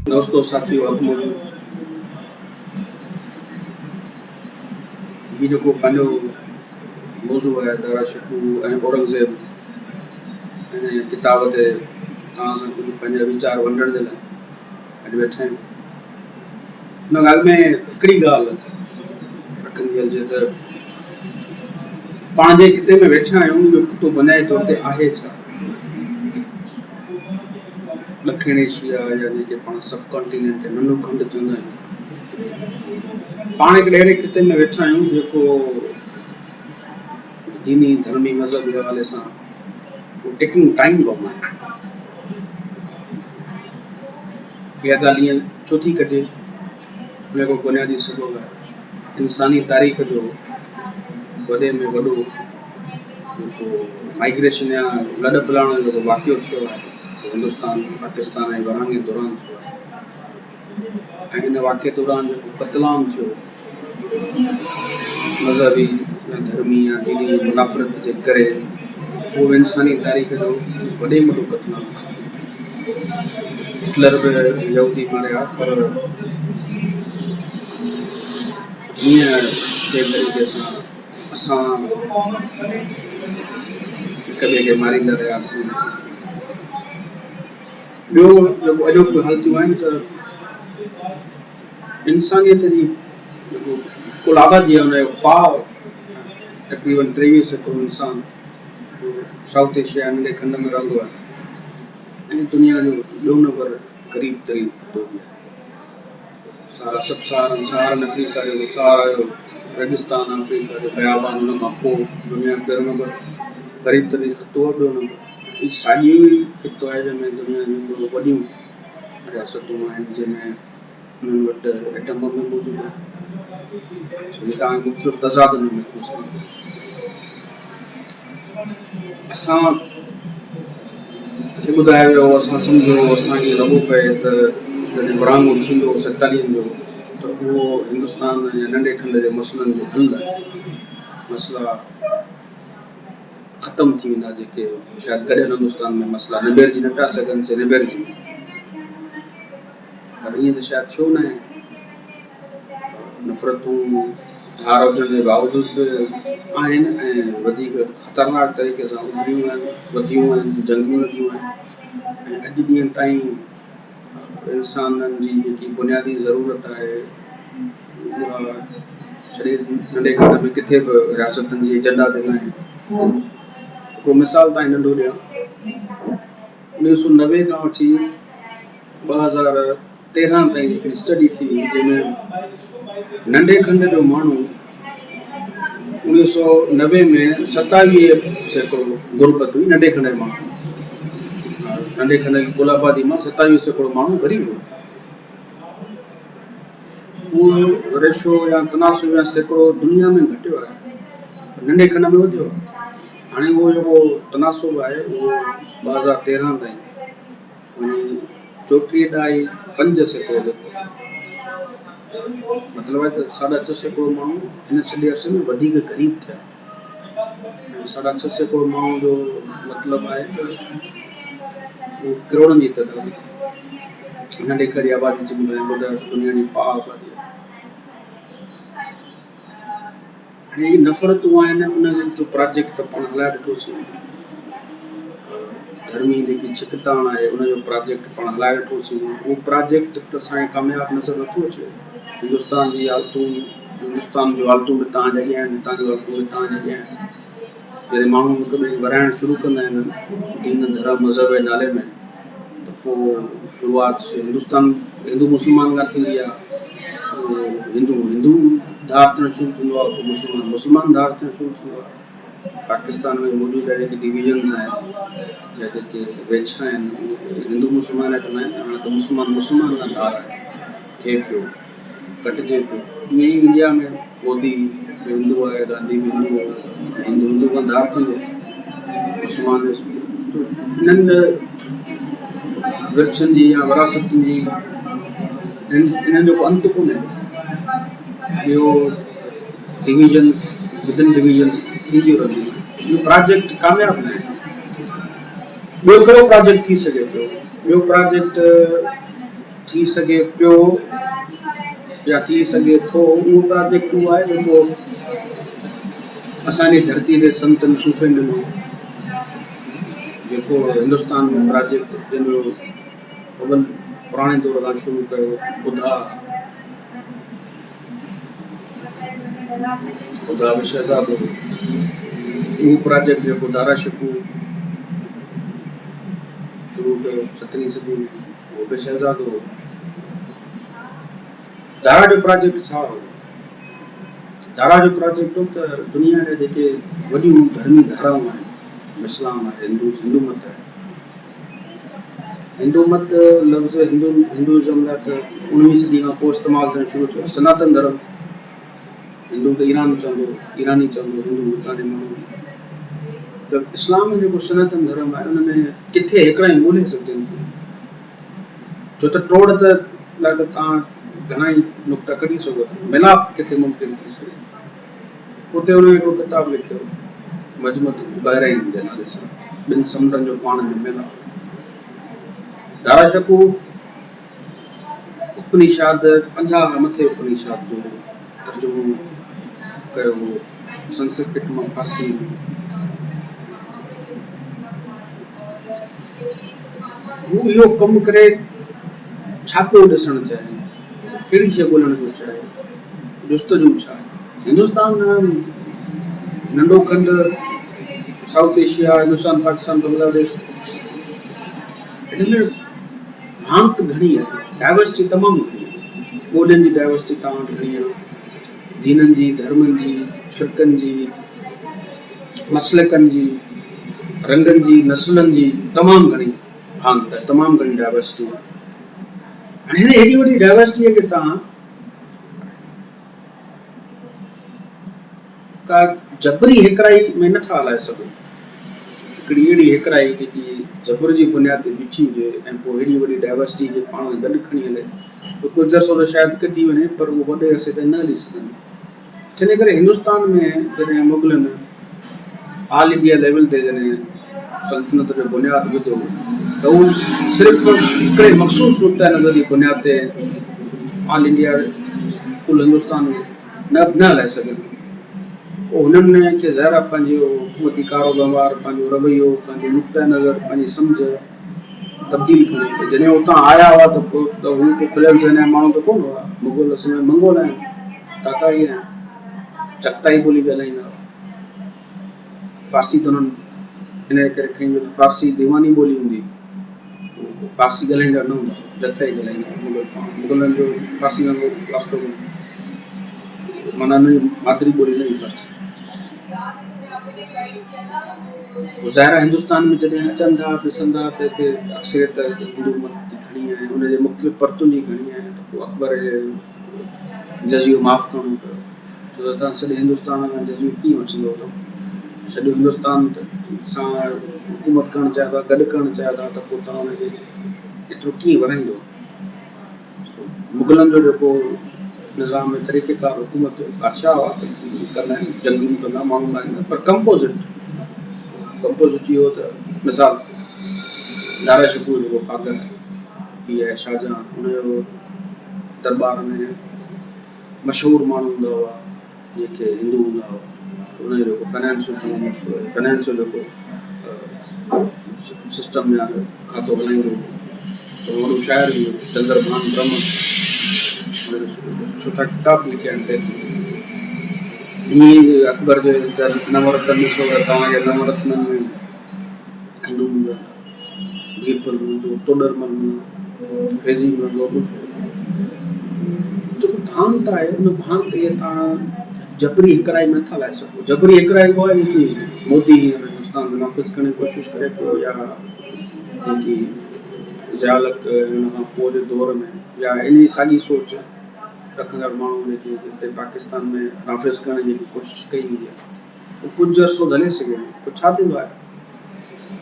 दोस्तों साथियों अॻु में हीउ जेको पंहिंजो मौज़ू आहे दारा शिकू ऐं औरंगज़ेब ऐं किताब ते तव्हां सां कुझु पंहिंजा वीचार वंडण जे लाइ अॼु वेठा आहियूं। हिन ॻाल्हि में हिकिड़ी ॻाल्हि रखंदी हलिजे त पाण जे खिते में वेठा आहियूं इहो खितो बुनियादी तौर ते आहे छा? ॾखिण एशिया या जेके पाण सब कॉन्टिनेंट नंढो खंड चवंदा आहियूं, पाण हिकिड़े अहिड़े खिते में वेठा आहियूं जेको दीनी धर्मी मज़हबी हवाले सां टेकिंग टाइम बम आहे। इहा ॻाल्हि ईअं छो थी कजे, हुन जो बुनियादी सबबु आहे इंसानी तारीख़ जो वॾे में वॾो जेको माइग्रेशन या लॾ पलाण जो जेको वाक़ियो थियो आहे हिंदुस्तान पाकिस्तान ऐं विरहाङे दौरान थियो आहे ऐं हिन वाक़िए दौरान जेको क़तलाम थियो मज़हबी या धर्मी या दीनी मुनाफ़रत जे करे, उहो इंसानी तारीख़ जो वॾे में वॾो क़तलाम हिटलर बि यहूदी मारिया, पर हीअं जे तरीक़े सां असां हिक ॿिए खे मारींदा रहियासीं। ॿियो जेको अॼोकियूं हालतियूं आहिनि त इंसानियत जी जेको कुल आबादी आहे हुनजो पाउ तक़रीबन 23 करोड़ इंसान साउथ एशिया नंढे खंड में रहंदो आहे ऐं दुनिया जो ॿियो नंबर क़रीब तरीन खितो बि आहे। सब सहारन अफ्रीका जो सहारा जो रेगिस्तान अफ्रीका जो बयाबान, हुन खां पोइ दुनिया पहिरियों नंबर क़रीब तरीन खितो आहे, ॿियो नंबर हीउ साॻियो ई खितो आहे जंहिंमें दुनिया जूं वॾियूं रियासतूं आहिनि जंहिंमें उन्हनि वटि एटम बम मौजूदु आहे। तव्हां मुख़्तलिफ़ तज़ाद में महसूसु कंदो। असां खे ॿुधायो वियो, असां सम्झो, असांखे लॻो पए त जॾहिं विरहाङो थींदो 47 जो त उहो हिंदुस्तान या नंढे खंड जे मसइलनि जो हल आहे, मसइला ख़तमु थी वेंदा जेके शायदि गॾियल हिंदुस्तान में मसइला निबेरजी न पिया सघनि से निबेरजी, पर ईअं त शायदि थियो न आहे। नफ़रतूं धार हुजण जे बावजूदि बि आहिनि ऐं वधीक ख़तरनाक तरीक़े सां वधियूं आहिनि, जंगियूं लॻियूं आहिनि ऐं अॼु ॾींहं ताईं इंसाननि जी जेकी बुनियादी ज़रूरत आहे उहा शरीर नंढे खंड में किथे बि रियासतनि जी एजेंडा ते न आहे। को मिसाल तव्हां नंढो ॾियां, 1990 खां वठी 2013 ताईं हिकिड़ी स्टडी थी जंहिंमें नंढे खंड जो माण्हू 1990 में 27% गुरबत हुई। नंढे खंड जो माण्हू, नंढे खंड जी कुल आबादी मां 27% माण्हू ग़रीब हुओ। उहो रेशो या तनासुब या सैकड़ो दुनिया में घटियो आहे, नंढे खंड में वधियो आहे। हाणे उहो जेको तनासुब आहे उहो 2013 ताईं वञी 34.5% जेको मतिलबु आहे त 6.5% माण्हू हिन सॼे अरसे में वधीक ग़रीब थिया। 6.5% माण्हू जो मतिलबु आहे त उहो करोड़नि जी तइदाद नंढे खंड आबादी जी ॿुधायो दुनिया जी पाउ आबादी आहे। हाणे हीअ नफ़रतूं आहिनि, उनजो जो प्रोजेक्ट त पाण हलाए ॾिठोसीं, धर्मी जेकी छिकताण आहे उनजो प्रोजेक्ट पाण हलाए ॾिठोसीं। उहो प्रोजेक्ट त असांखे कामयाबु नज़र नथो अचे। हिंदुस्तान जी हालतूं, हिंदुस्तान जूं हालतूं बि तव्हांजे अॻियां आहिनि, हितां जूं हालतूं बि तव्हांजे अॻियां आहिनि। जॾहिं माण्हू हिक ॿिए खे वराइणु शुरू कंदा आहिनि दीन धर्म मज़हब जे नाले में, त पोइ शुरूआति हिंदुस्तान हिंदू मुस्लमान खां थींदी आहे। हिंदू धार थियणु शुरू थींदो आहे, पोइ मुस्लमान धार थियणु शुरू थींदो आहे। पाकिस्तान में मौजूदु जेके डिविजन्स आहिनि या जेके वेछा आहिनि हिंदू मुस्लमान कंदा आहिनि, हाणे त मुस्लमान खां धार थिए पियो, कटिजे पियो। ईअं ई इंडिया में मोदी हिंदू आहे, गांधी बि हिंदू आहे, हिंदू खां धार थींदो मुस्लमान। इन्हनि विरसनि जी या विरासतुनि जी इन्हनि जो अंत कोन्हे। इहो डिविजन्स विदिन डिविजन्स थींदियूं रहंदियूं। इहो प्रोजेक्ट कामयाबु न आहे। ॿियो कहिड़ो प्रोजेक्ट थी सघे पियो? ॿियो प्रोजेक्ट थी सघे पियो या थी सघे थो, उहो प्रोजेक्ट उहो आहे जेको असांजी धरती ते संतनि सूफ़ियुनि ॾिनो, जेको हिंदुस्तान में प्रोजेक्ट जंहिंजो भॻवान पुराणे दौर खां शुरू कयो, ॿुधा बि शहज़ादो, उहो प्रोजेक्ट जेको दारा शिकोह शुरू कयो 17वीं सदी में, उहो बि शहज़ादो हो। दारा जो प्रोजेक्ट छा हो? दारा जो प्रोजेक्ट हो त दुनिया जा जेके वॾियूं धर्मी धाराऊं आहिनि, इस्लाम आहे, हिंदू मत आहे। हिंदू मत लफ़्ज़ हिंदुइज़म लाइ त 19वीं सदी खां पोइ इस्तेमालु थियणु शुरू थियो। सनातन धर्म, हिंदू त ईरानी चवंदो, हिंदू हितां जे माण्हू। त इस्लाम में जेको सनातन धर्म आहे उन में किथे हिकिड़ा ई ॻोल्हे सघजनि थियूं, छो त टोड़ त लाइ त तव्हां घणा ई नुक़्ता कढी सघो था, मिलाप किथे मुमकिन थी सघे। उते हुन हिकिड़ो किताबु लिखियो, मजमूअत गहराई जे नाले सां, ॿिनि समुंडनि जो पाण में मिलाप। दारा शिकोह उपनिषद 50 खां मथे उपनिषद जो तर्जुमो कयो हो, संस्कृत मां फारसी में। हू इहो कमु करे छा पियो ॾिसणु चाहे, कहिड़ी शइ ॻोल्हण थो चाहे, जुस्तजू छा आहे? हिंदुस्तान नंढो खंड, साउथ एशिया, हिंदुस्तान, पाकिस्तान, बांग्लादेश, हिन में भांत घणी आहे, डाइवर्सिटी तमामु घणी आहे। ॿोलियुनि जी डाइवर्सिटी तव्हां वटि घणी आहे, दीननि जी, धर्मनि जी, फ़िरक़नि जी, मसलकनि जी, रंगनि जी, नस्लनि जी तमामु घणी भांत आहे, तमामु घणी डाइवर्सिटी आहे। हाणे हेॾी वॾी डाइवर्सिटी खे तव्हां का जबरी हिकिड़ाई में नथा हलाए सघो। हिकिड़ी अहिड़ी हिकिड़ाई जेकी जबर जी बुनियाद ते बीठी हुजे ऐं पोइ हेॾी वॾी डाइवर्सिटी जे पाण में गॾु खणी हले, त कुझु अरसो त शायदि कढी वञे, पर उहो वॾे अरसे ताईं न हली सघंदी। छॾे करे हिंदुस्तान में जॾहिं मुग़लनि ऑल इंडिया लेवल ते जॾहिं सल्तनत जो बुनियादु विधो, त उहो सिर्फ़ु हिकिड़े मख़सूस नुक़्ते नज़र जी बुनियाद ते ऑल इंडिया कुल हिंदुस्तान में न हलाए सघंदी। पोइ हुननि खे ज़ाहिर पंहिंजो हुकूमती कारोबार, पंहिंजो रवैयो, पंहिंजो नुक़्ते नज़र, पंहिंजी सम्झ तब्दील कई। जॾहिं उतां आया हुआ त पोइ त हू को खुलियल ज़हन माण्हू त कोन हुआ। मुग़ल असल में मंगोल आहिनि, ताताई आहिनि, चगताई ॿोली ॻाल्हाईंदा हुआ। फारसी त उन्हनि इन करे खईं जो त फारसी दीवानी ॿोली हूंदी, फारसी ॻाल्हाईंदा न हूंदा, चगताई ॻाल्हाईंदा। मुग़लनि जो फारसी में वास्तो माना हुनजी मादरी ॿोली न ई फारसी। ज़ाहिर हिंदुस्तान में जॾहिं अचनि था, ॾिसनि था त हिते अक्सरियत हिंदू मत जी घणी आहे, हुनजे मुख़्तलिफ़ परतुनि जी घणी आहे, त पोइ अकबर जे जज़ियो माफ़ु करणो पियो। छो त तव्हां सॼे हिंदुस्तान में जज़ियो कीअं वठंदो हुओ? सॼो हिंदुस्तान सां हुकूमत करणु चाहियो था, गॾु करणु चाहियो था, त पोइ तव्हां हुनखे एतिरो कीअं वराईंदो? मुग़लनि जो जेको निज़ाम में तरीक़ेकार हुकूमत बादशाह हुआ, कंदा आहिनि, जंगियूं कंदा, माण्हू मारींदा, पर कंपोज़िट इहो त मिसाल दारा शिकोह जेको फादर पीउ आहे शाहजहां, हुनजो दरबार में मशहूरु माण्हू हूंदा हुआ जेके हिंदू हूंदा हुआ। हुनजो जेको फाइनेंस जो जेको सिस्टम या खातो हलाईंदो हो, त वॾो शाइर हुयो चंद्रभान ब्रह्म, सुठा किताब लिखिया आहिनि। ईअं अकबर जे नवरत्न ॾिसो त तव्हांजे नवरत्ननि में हिंदू हूंदा, बीरबल हूंदो, तोॾरमल हूंदो, फैज़ी हूंदो। जेको भांत आहे उन भांत खे तव्हां जबरी हिकिड़ाई में नथा लाए सघो। जबरी हिकिड़ाई उहा आहे जेकी मोदी हिंदुस्तान में नाफ़िज़ करण जी कोशिशि करे पियो, या जेकी ज़ियालत हिन खां पोइ जे दौर में या इन जी साॻी सोच रखंदड़ माण्हू जेके हिते पाकिस्तान में नाफ़िज़ करण जी कोशिशि कई हुई आहे, उहो कुझु अरसो हले सघे। पोइ छा थींदो आहे,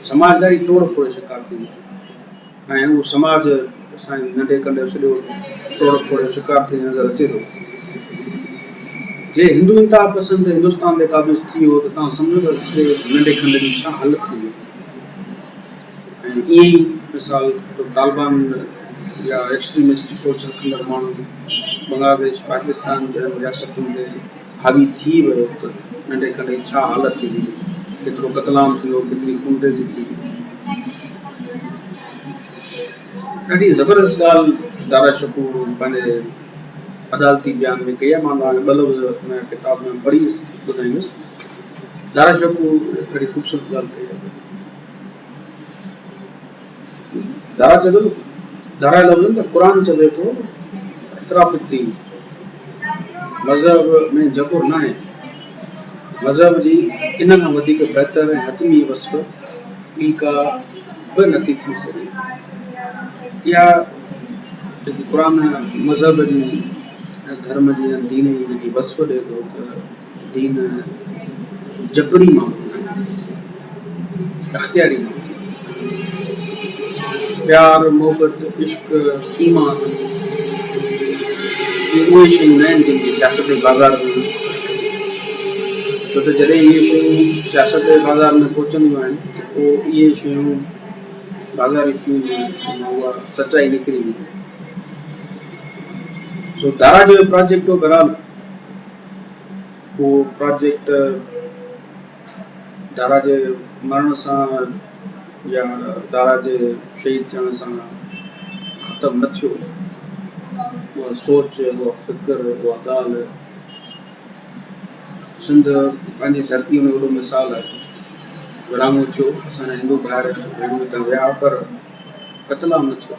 समाजदारी तोड़ फोड़ शिकार थींदी आहे, ऐं उहो समाज असांजे नंढे कंदे सॼो तोड़ फोड़ जो शिकार थी नज़र अचे थो। जे हिंदू इंतिहा पसंदि हिंदुस्तान ते क़ाबिज़ थी वियो त तव्हां सम्झो त नंढे खंड जी छा हालत थी वई। ऐं ईअं ई मिसाल तालिबान या एक्सट्रीमिस्ट सोच रखंदड़ माण्हू बांग्लादेश पाकिस्तान जहिड़नि रियासतुनि ते हावी थी वियो त नंढे खंडे छा हालत थी हुई, केतिरो क़तलाम थियो, केतिरी खूनरेज़ी थी। ॾाढी ज़बरदस्त ॻाल्हि दारा शकूर पंहिंजे अदालती बयान में कई आहे। मां तव्हांखे ॿ लफ़्ज़ हुन किताब में पढ़ी ॿुधाईंदुसि। दारा शकूर ॾाढी ख़ूबसूरत ॻाल्हि कई आहे। दारा चवे थो, दारा लफ़्ज़ त क़ुर चवे थो इतराफ़ दीन, मज़हब में जबुर न आहे, मज़हब जी इन खां वधीक बहितर ऐं हतमी वस्फ़ ॿी का बि नथी थी सघे। इहा जेकी क़ुर मज़हब जी ऐं धर्म जी ऐं दीन जी जेकी वस्फ़ ॾिए थो त दीन जबरी माण्हू न आहे, अख़्तियारी माण्हू। प्यार, मोहबत, इश्क, ईमान, इहे उहे शयूं न आहिनि जिनकी सियासत जे बाज़ार में, छो त जॾहिं इहे शयूं सियासत जे बाज़ार में पहुचंदियूं आहिनि त पोइ इहे शयूं बाज़ारी थी वेंदियूं आहिनि, उहा सचाई निकिरी वेंदी। सो दारा जो प्रोजेक्ट हो, बहरहाल उहो प्रोजेक्ट दारा जे मरण सां या दारा जे शहीद थियण सां ख़तमु न थियो। उहा सोच, उहा फ़िक्र, उहा ॻाल्हि सिंध पंहिंजी धरती में वॾो मिसाल आहे। विरांङो थियो, असांजा हिंदू भाइर भेणूं हितां विया, पर क़तलाम न थियो।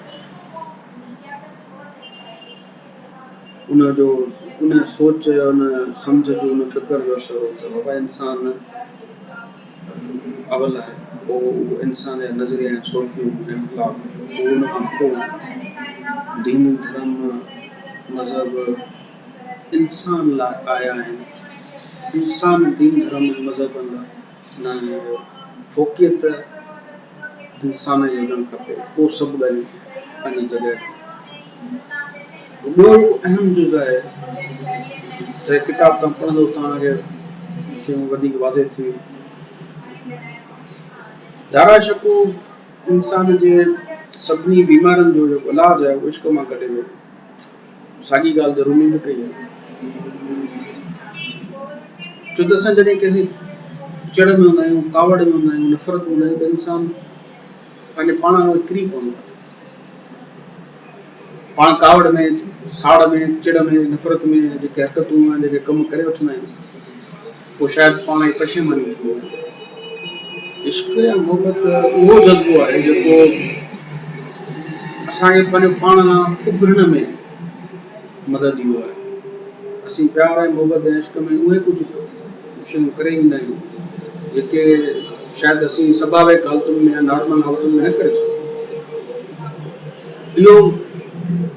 उन सोच, उन सम्झ जो, उन फ़िक्र जो असर हो त बाबा इंसान अवल आहे, पोइ उहो इंसान जा नज़रिया ऐं सोचूं ऐं इख़्तिलाफ़, पोइ उन खां पोइ दीन, धर्म, मज़हब इंसान लाइ आया आहिनि। इंसान दीन, धर्म ऐं मज़हब लाइ न आहे। फ़ोक़ियत इंसान जी हुजणु खपे, पोइ सभु ॻाल्हियूं पंहिंजी जॻह। ॿियो अहम जुज़ आहे त किताब तव्हां पढ़ंदो तव्हांखे शयूं वधीक वाज़े थी। दारा शकूर इंसान जे सभिनी बीमारियुनि जो जेको इलाजु आहे उहो इश्क मां कढे वियो। साॻी ॻाल्हि ज़रूरी बि कई आहे, छो त असां जॾहिं कंहिंखे चिड़ में हूंदा आहियूं, कावड़ में हूंदा आहियूं, नफ़रत में हूंदा आहियूं त इंसान पंहिंजे पाण खां किरी पवंदो आहे। पाण कावड़ में, साड़ में, चिड़ में, नफ़रत में जेके हरकतूं आहिनि, जेके कम करे वठंदा आहियूं, पोइ शायदि पाण ई पशेमानी थी वञे। इश्क या मोहबत उहो जज़्बो आहे जेको असांखे पंहिंजो पाण खां उभरण में मदद ॾींदो आहे। असीं प्यार ऐं मोहबत ऐं इश्क में उहे कुझु शयूं करे ईंदा आहियूं जेके शायदि असीं स्वाभाविक हालतुनि में या नॉर्मल हालतुनि में न करे सघूं। इहो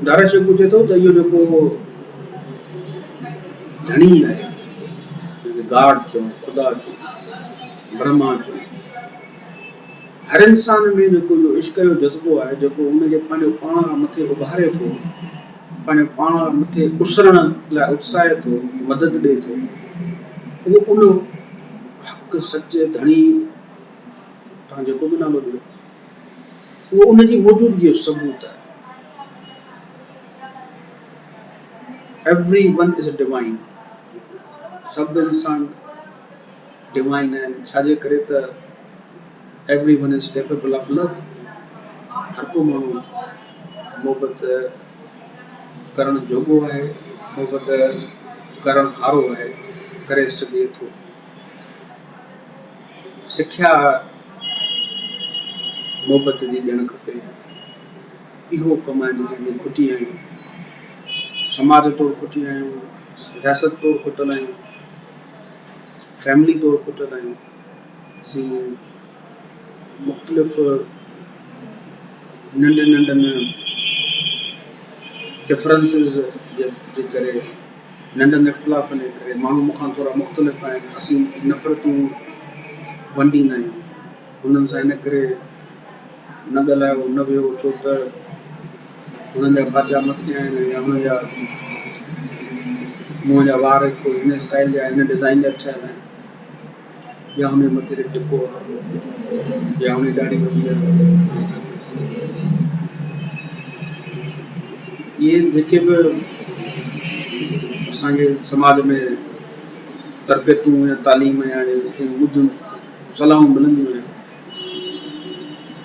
दारा शकूर चए थो त इहो जेको धणी आहे, गॉड चओ, ख़ुदा चओ, ब्रह्मा चओ, हर इंसान में जेको इहो इश्क जो जज़्बो आहे, जेको उनखे पंहिंजो पाण खां मथे उभारे थो, पंहिंजो पाण खां मथे उसरण लाइ उत्साहे थो, मदद ॾिए थो, उहो उन हक़ सचे धणी, तव्हां जेको बि नालो ॾियो, उहो उनजी मौजूदगीअ जो सबूत आहे। Everyone is divine. सभु इंसान डिवाइन आहिनि। छाजे करे त everyone is capable of love. हर को माण्हू मोहबत करणु जोॻो आहे, मोहबत करणु हारो आहे, करे सघे थो। सिख्या मोहबत जी ॾियणु खपे। इहो कमु आहे जंहिंखे खुटी आहियूं, समाज तौरु खुटी आहियूं, रियासत तौरु खुटल आहियूं, फैमिली तौरु खुटल आहियूं। असीं मुख़्तलिफ़ नंढनि नंढनि डिफरेंसिस जे करे, नंढनि इख़्तिलाफ़नि जे करे माण्हू मूंखां थोरा मुख़्तलिफ़ आहिनि, असीं नफ़रतूं वंडींदा आहियूं। हुननि सां इन करे न ॻाल्हायो, न वियो, छो त हुननि जा बाजा मथे आहिनि या हुननि जा मुंहं जा वार कोई हिन स्टाइल जा, हिन डिज़ाइन जा ठहियल आहिनि, या हुन मथे ते टिको आहे, या हुन ॾाढी वॾी आहे। ये जेके बि असांजे समाज में तरबियतूं या तालीम या ॿुधियूं सलाहूं मिलंदियूं आहिनि,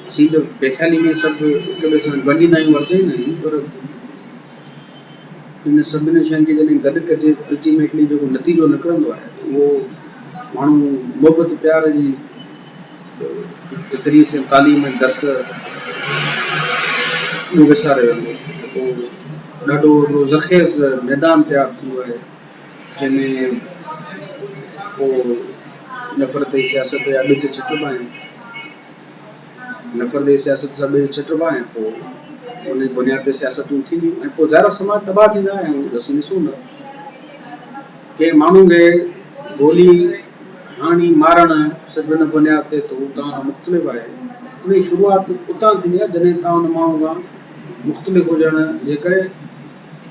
असीं त बेख़्याली में सभु हिक ॿिए सां वञींदा आहियूं वरताईंदा आहियूं, पर इन सभिनी शयुनि खे जॾहिं गॾु कजे अल्टीमेटली जेको नतीजो निकिरंदो आहे त उहो माण्हू मुहबत प्यार जी तदरीस तालीम दर्स इहो विसारे वेंदो, पोइ ॾाढो हिकिड़ो ज़ख़ेज़ मैदान तयारु थींदो आहे जंहिंमें पोइ नफ़रत जी सियासत जा ॿिज छिटबा आहिनि, नफ़रत जी सियासत सां ॿिज छिटबा आहिनि, पोइ उन बुनियाद ते सियासतूं थींदियूं ऐं पोइ ज़ाहिर समाज तबाह थींदा आहिनि। असीं ॾिसूं न के माण्हू खे गोली हाणी मारणु सिर्फ़ु इन बुनियाद ते त उतां मुख़्तलिफ़ आहे, उन जी शुरूआति उतां थींदी आहे जॾहिं तव्हां उन माण्हू खां मुख़्तलिफ़ हुजण जे करे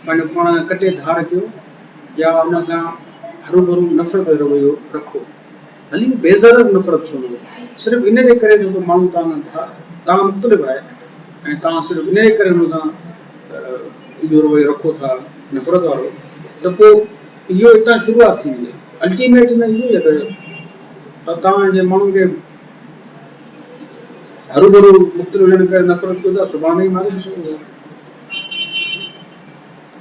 पंहिंजो पाण कटे धार कयो या उन खां हरू भरू नफ़रत जो रवैयो रखो, भली बेज़र नफ़रत छो न, सिर्फ़ु इन जे करे जेको माण्हू तव्हां मुख़्तलिफ़ आहे ऐं तव्हां सिर्फ़ु इन जे करे हुन सां इहो रवैयो रखो था नफ़रत वारो, त पोइ इहो हितां शुरूआति थींदी आहे। अल्टीमेट में इहो ई आहे त तव्हां जे माण्हू खे हरू भरू मुख़्तलिफ़ हुजण करे नफ़रत कयो था, सुभाणे ई मारे ॾिसो।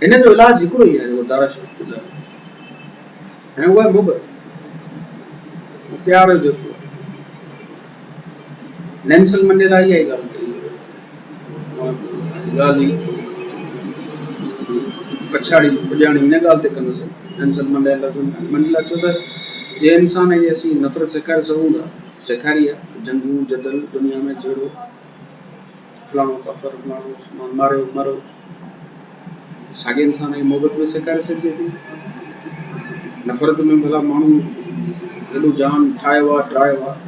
हिन जो इलाजु हिकिड़ो ई आहे जेको दारा शरीफ़ ॿुधायो, ऐं उहा मुहबत प्यार जो। नेल्सन मंडेला इहा ई ॻाल्हि कई, ॻाल्हि पछाड़ी पुॼाणी हिन ॻाल्हि ते कंदुसि। नेल्सन मंडेला चयो त जे इंसान खे असीं नफ़रत सेखारे सघूं था, सेखारी आहे जंगूं जदल दुनिया में जहिड़ो फलाणो काफ़र फलाणो मारियो मारो, साॻे इंसान खे मुहबत में सेखारे सघिजे थी। नफ़रत में भला माण्हू हेॾो जान ठाहियो आहे ट्रायो आहे,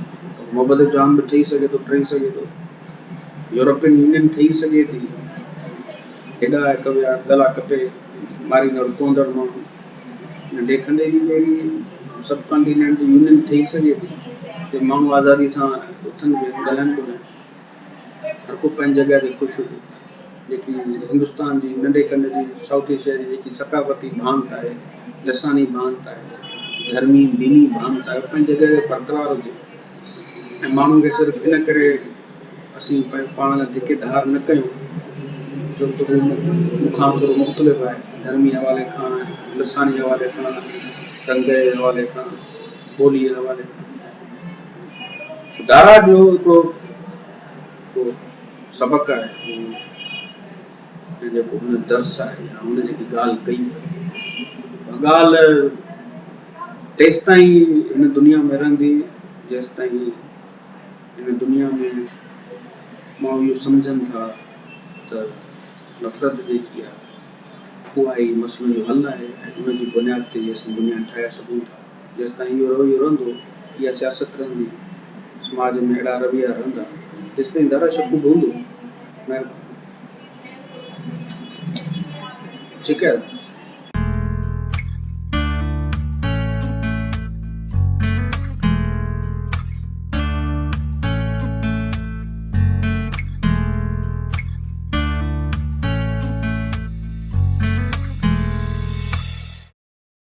मुहबत जो जान बि ठही सघे थो, टही सघे थो। यूरोपियन यूनियन ठही सघे थी, हेॾा हिक ॿिया गला कटे मारींदड़ कोंदड़ माण्हू, नंढे खंडे जी अहिड़ी सब कॉन्टिनेंट यूनियन ठही सघे थी कि माण्हू आज़ादी सां उथनि पिया ॻाल्हाइनि पिया, हर को पंहिंजी जॻह ते ख़ुशि हुजे। जेकी हिंदुस्तान जी नंढे खंड जी साउथ एशिया जी जेकी सकाफ़ती भांत आहे, लसानी भांत आहे, धर्मी दीनी भांत आहे, पंहिंजी जॻह ते बरक़रार हुजे ऐं माण्हू खे सिर्फ़ु इन करे असीं पाण लाइ धिके धार न कयूं छो त उहो मूंखां थोरो मुख़्तलिफ़ आहे, धर्मी हवाले खां, लसानी हवाले खां, रंग जे हवाले खां, ॿोलीअ जे हवाले खां। दारा जो हिकिड़ो सबक़ु आहे ऐं जेको हुन दर्स आहे या हुन जेकी ॻाल्हि कई, ॻाल्हि तेसि ताईं हिन दुनिया में रहंदी जेसि ताईं हिन दुनिया में माण्हू इहो सम्झनि था त नफ़रत जेकी आहे उहा ई मसइले जो हल आहे ऐं उनजी बुनियाद ते असीं दुनिया ठाहे सघूं था। जेसि ताईं इहो रवैयो रहंदो, इहा सियासत रहंदी, समाज में अहिड़ा रवैया रहंदा, जेसि ताईं दारा शकूब हूंदो। ठीकु आहे।